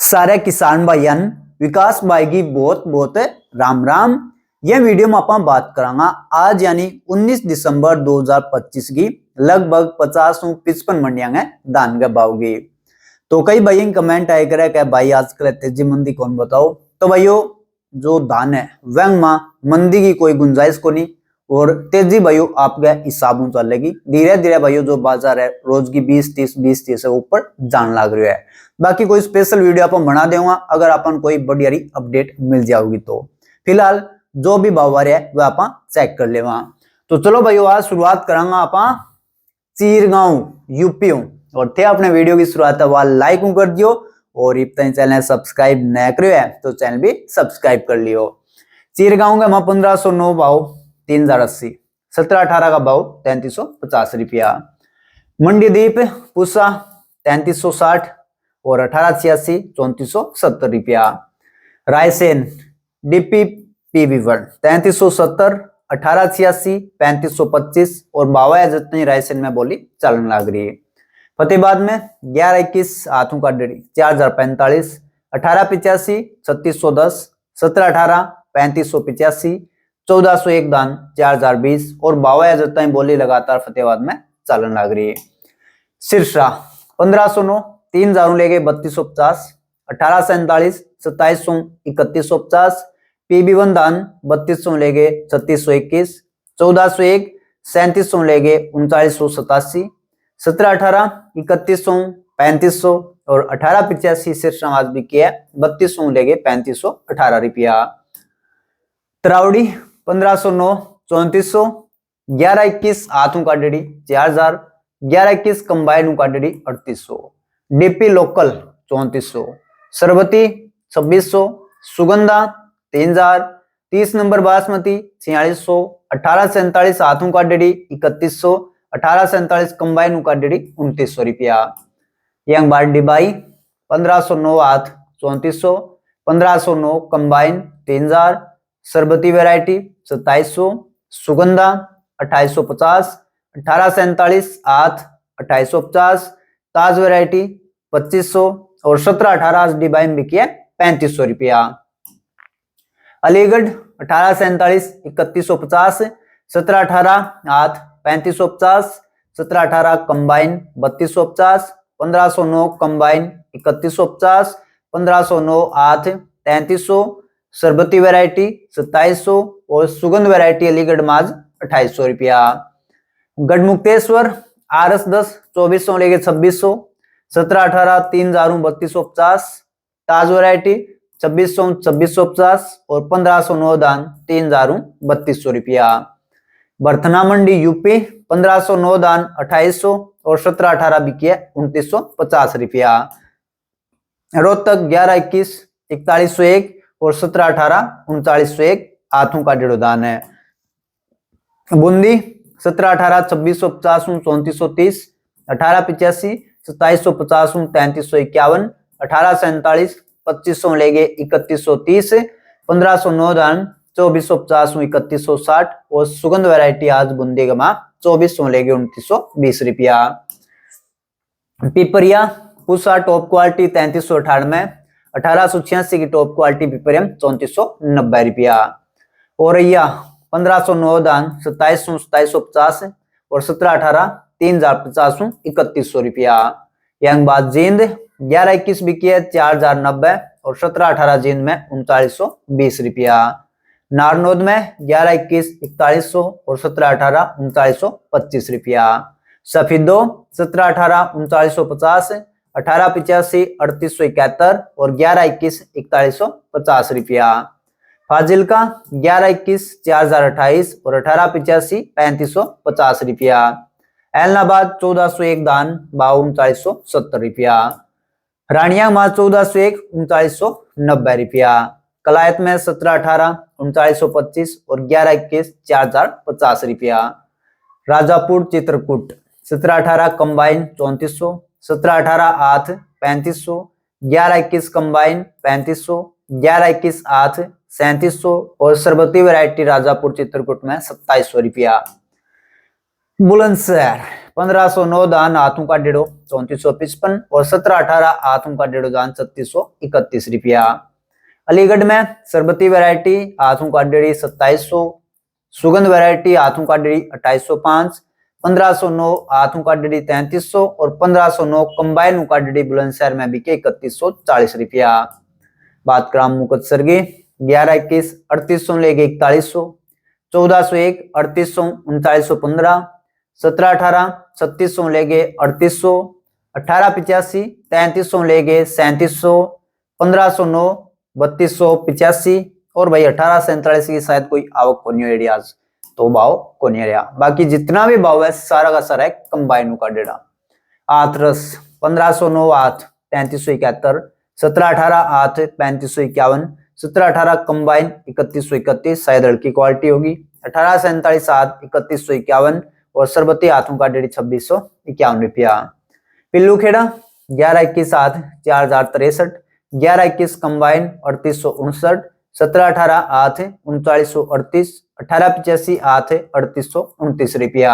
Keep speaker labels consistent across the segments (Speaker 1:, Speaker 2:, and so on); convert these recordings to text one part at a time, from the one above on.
Speaker 1: सारे किसान भाइयों विकास भाई की बहुत बहुत राम राम। यह वीडियो में आप बात करांगा आज यानी 19 दिसंबर 2025 की लगभग 50-55 मंडियां हैं धान के भाव की। तो कई भाई कमेंट आए करे कि भाई आजकल तेजी मंदी कौन बताओ। तो भाइयों जो धान है वह मंदी की कोई गुंजाइश को नहीं और तेजी भाइयों आपके हिसाबों चलेगी। धीरे धीरे भाइयों जो बाजार है रोज की 20-30 से ऊपर जान लग रही है। बाकी कोई स्पेशल वीडियो आप बना देगा अगर अपन कोई बढ़िया अपडेट मिल जाओगी। तो फिलहाल जो भी भाव है वह आप चेक कर लेवा। तो चलो भाइयों आज शुरुआत करांगा आप चीरगांव यूपी और थे अपने वीडियो की शुरुआत है वह लाइक कर दियो और इब तक चैनल सब्सक्राइब न करो है तो चैनल भी सब्सक्राइब कर लियो। चीरगांव का 1509 भाव 3080, 17-18 का भाव 3350 रुपया। मंडीदीप पूसा 3360 और 1886 3470 रुपया। रायसेन डीपी पीवी1 3370 1886 3525 और बावा जितनी रायसेन में बोली चलन लग रही है। फतेहाबाद में 1121 हाथों का डरी 4045 1885 3610 1718 3585 1401 दान 4020 और बावा जितनी बोली लगातार फतेहाबाद में चलन लग रही है। सिरसा 1509 3000 लेके 3250 1847 2700 3150 पीबी1 दान 3200 लेके 3621 1401 3700 लेके 3987 1718 3100 3500 और 1885 सिरसा आज भी किया 3200 लेके 3518 रुपया। तरावड़ी 1509 3400 1121 हाथों का डड़ी 4000 1121 कंबाइन का डड़ी 3800 डीपी लोकल 3400 सरबती 2600 सुगंधा 3000 30 नंबर बासमती 4600 1847 हाथों का डड़ी 3100 1847 कंबाइन का डड़ी 2900 रुपया। यंग बार डिबाई 1509 हाथ 3400 1509 कंबाइन 3000 सरबती वैरायटी 2700 सुगंधा 2850 1847 हाथ 2850 ताज वैरायटी 2500 और 17-18 डिबाइन बिकी 3500 रुपया। अलीगढ़ 1847 3150 17-18 हाथ 3550 17-18 कंबाइन 3250 1509 कंबाइन 3150 1509 हाथ 3300 सरबती वैरायटी 2700 और सुगंध वैरायटी अलीगढ़ माज 2800 रुपया। गढ़मुक्तेश्वर आरस 10 2400 लेके 2600 17-18 3000 3250 ताज वैरायटी 2600 2650 और 1509 दान 3000 3200 रुपया। बर्थना मंडी यूपी 1509 दान 2800 और 17-18 बिकी 2950 रुपया। रोहतक 1121 4101 और 17-18 3901 हाथों का डेढ़ दान है। बूंदी 17-18 2650 3430 1885 2750 3351 1847 2500 लेके 3130 1509 दान 2450 3160 और सुगंध वैरायटी आज बूंदी का 2400 लेके 2920 रुपया। पिपरिया पूसा टॉप क्वालिटी 3398 1886 की टॉप क्वालिटी पिपरियम 3490 रुपया। औरैया 1509 दान 2700 2750 और 17-18 3050 3100 रुपया। यंगबाद जींद 1121 बिकी है 4090 और 17-18 जींद में 3920 रुपया। नारनौद में 1121 4100 और 17-18 3925 रुपया। सफीदो 17-18 3950 1885 3871 और 1121 4150 रुपया। फाजिल्का 1121 4028 और 1885 3550 रुपया। एलनाबाद 1401 दान 3970 रुपया। रानिया मां 1401 3990 रुपया। कलायत में 17-18 3925 और 1121 4050 रुपया। राजापुर चित्रकूट 17-18 कंबाइन 3400 17-18 हाथ 3500 1121 कंबाइन 3500 1121 हाथ 3700 और सरबती वैरायटी राजापुर चित्रकूट में 2700 रुपया। बुलंदशहर 1509 दान हाथों का 3455 और 1718 हाथों का 3631 रुपया। अलीगढ़ में सरबती वैरायटी हाथों का 2700, सुगंध वैरायटी हाथों का 2805, 1509 हाथों का 3300 और 1509 कंबाइन का बुलंदशहर में बिके 3140 रुपया। बात करा मुकत्सर की 1121 3800 लेके 4100, 1401 3800 3915, 1718 3600 लेके 3800, 1885 3300 लेके 3700, 1509 3285 और भाई 1847 की शायद कोई आवक को नहीं है आज, तो भाव को नहीं रहा। बाकी जितना भी भाव है सारा का सारा है कंबाइन का डेटा। आथरस 1509 आठ 3371, 1718 आठ 3551, 1718 कंबाइन 3131 शायद लड़की क्वालिटी होगी, 1847 आठ 3151 और सरबती हाथों का 2651 रुपया। पिल्लू खेड़ा 1121 आठ 4063, 1121 कंबाइन 3859, 1718 आठ 3938, 1885 आठ 3829 रुपया।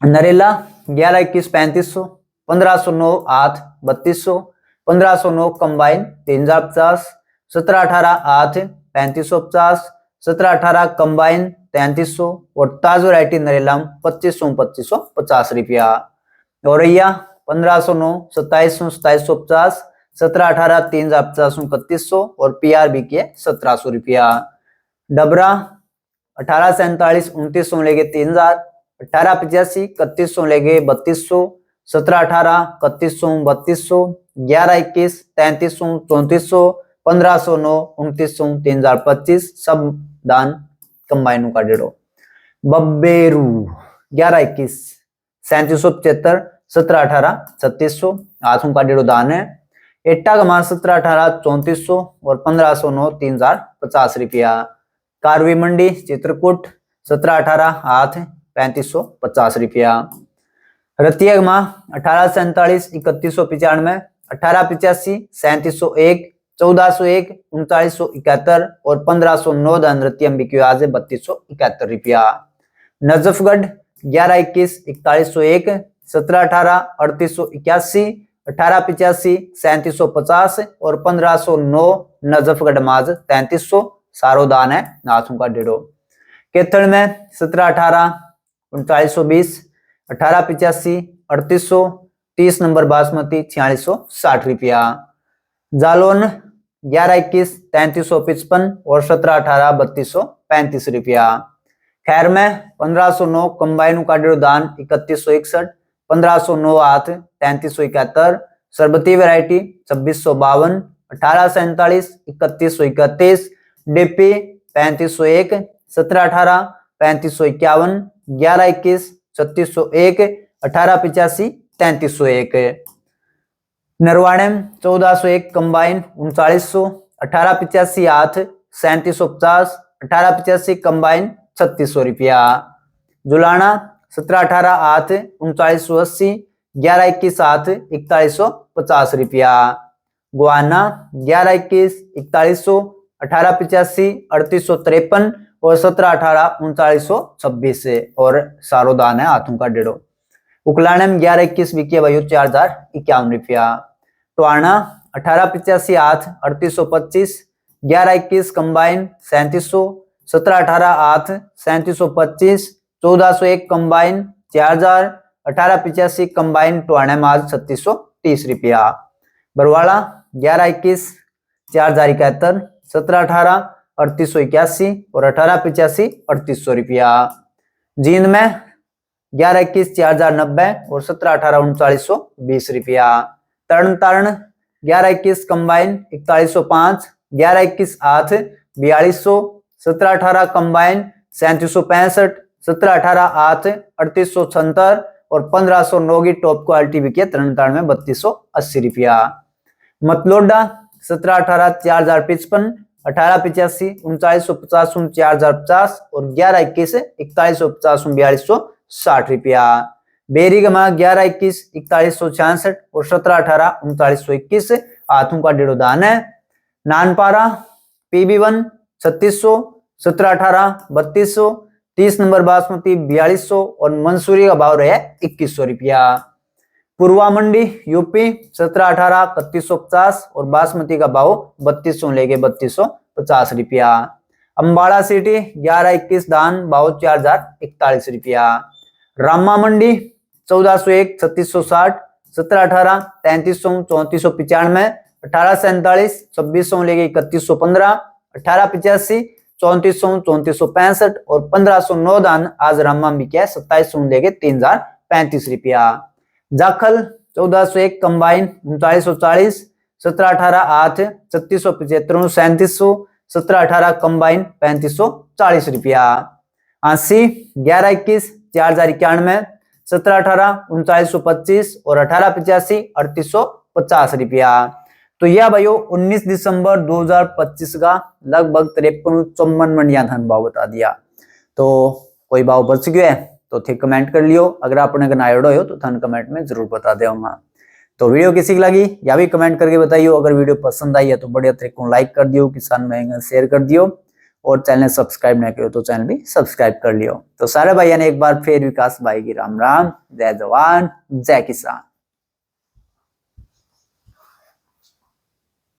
Speaker 1: नरेला 1121 3500, 1509 आठ 3200, 1509 कंबाइन 3050, 1718 आठ 3550, 1718 कंबाइन 3300 और ताज वैरायटी नरेला 2550 रुपया। औरैया 1509 2700 2750, 1718 3050 3100 और पीआरबी के 1700 रुपया। डबरा 1847 2900 लेके 3000, 1885 3100 लेके 3200, 1718 3100 3200, 1121 3300 3400, 1509 2900 3025 सब दान कंबाइनों का डेढ़ो। बब्बेरू 1121 3775, 1718 3600 हाथों का डेढ़ो दान है। एट्टा कमा 1718 3400 और 1509 3050 रुपया। कारवी मंडी चित्रकूट 1718 हाथ 3550 रुपया। रतिया 1847 3195, 1885 3701, 1401 3971 और 1509 दान रतियम बिक्री आज 3271 रुपया। नजफगढ़ 1121 4101, 1718 3881, 1885 3750 और 1509 नजफगढ़ माज 3300 सारो दान है नाथों का डेढ़ो। केतड़ में 1718 3920, 1885 3800, 30 नंबर बासमती 4660 रुपया। जालौन 1121 3355 और 1718 3235 रुपया। खैर में 1509 कंबाइन का दान 3161, 1509 आठ 3371, सरबती वैरायटी 2652, 1847 3131, डीपी 3501, 1718 3551, 1121 3601, 1885 3301। नरवाणे 1401 कंबाइन 3900, 1885 आठ 3750, 1885 कंबाइन 3600 रुपया। जुलाना 1718 आठ 3980, 1121 आठ 4150 रुपया। गुआना 1121 4100, 1885 3853 और 1718 3926 और सारो दान है हाथों का डेढ़ो। उकलाने में 1121 बिकिया भाई 4051 रुपया। टोआना 1885 आठ 3825, 1121 कंबाइन 3700, 1718 आठ 3725, 1401 कंबाइन 4000, 1885 कंबाइन टोआने माज 3630 रुपया। बरवाड़ा 1121 4071, 1718 3881 और 1885 3800 रुपया। जींद में 1121 4090 और 1718 3920 रुपया। तरण तारण 1121 कंबाइन 4105, 1121 आठ 4200, 1718 कंबाइन 3765, 1718 आठ 3876 और 1509 की टॉप क्वालिटी बिकी तरण तारण में 3280 रुपया। मतलोडा 1718 4055, 1885 3950 4050 और 1121 4150 4260 रुपया। बेरी गमा 1121 4166 और 1718 3921 हाथों का डेढ़ो दान है। नानपारा PB1 3600, 1718 3200, 30 नंबर बासमती 4200 और मंसूरी का भाव रहा 2100 रुपया। पूर्वा मंडी यूपी 17-18 3150 और बासमती का भाव 3200 लेके 3250 रुपया। अंबाला सिटी 11-21 धान भाव 4041 रुपया। रामा मंडी 1401 3660 17-18 3300 3495 1847 2600 लेके 3115 1885 3400 3465 और 1509 दान आज रामा बिका 2700 लेके 3035 रुपया। जाखल 1401 कंबाइन 3940 17-18 8 3675 3700 17-18 कंबाइन 3540 रुपया। आसी 11-21 4091 17-18 3925 और 1885 3850 रुपया। तो यह भाइयों 19 दिसंबर 2025 का लगभग 53-54 मंडिया धन भाव बता दिया। तो कोई भाव बच गया है तो ठीक कमेंट कर लियो। अगर आपने गनायोड़ो हो तो थन कमेंट में जरूर बता देऊंगा। तो वीडियो किसी की लगी या भी कमेंट करके बताइयो। अगर वीडियो पसंद आई है तो बढ़िया तरीके को लाइक कर दियो, किसान महंगा शेयर कर दियो और चैनल सब्सक्राइब नहीं करो तो चैनल भी सब्सक्राइब कर लियो। तो सारे भाइयों ने एक बार फिर विकास भाई की राम राम, जय जवान जय किसान।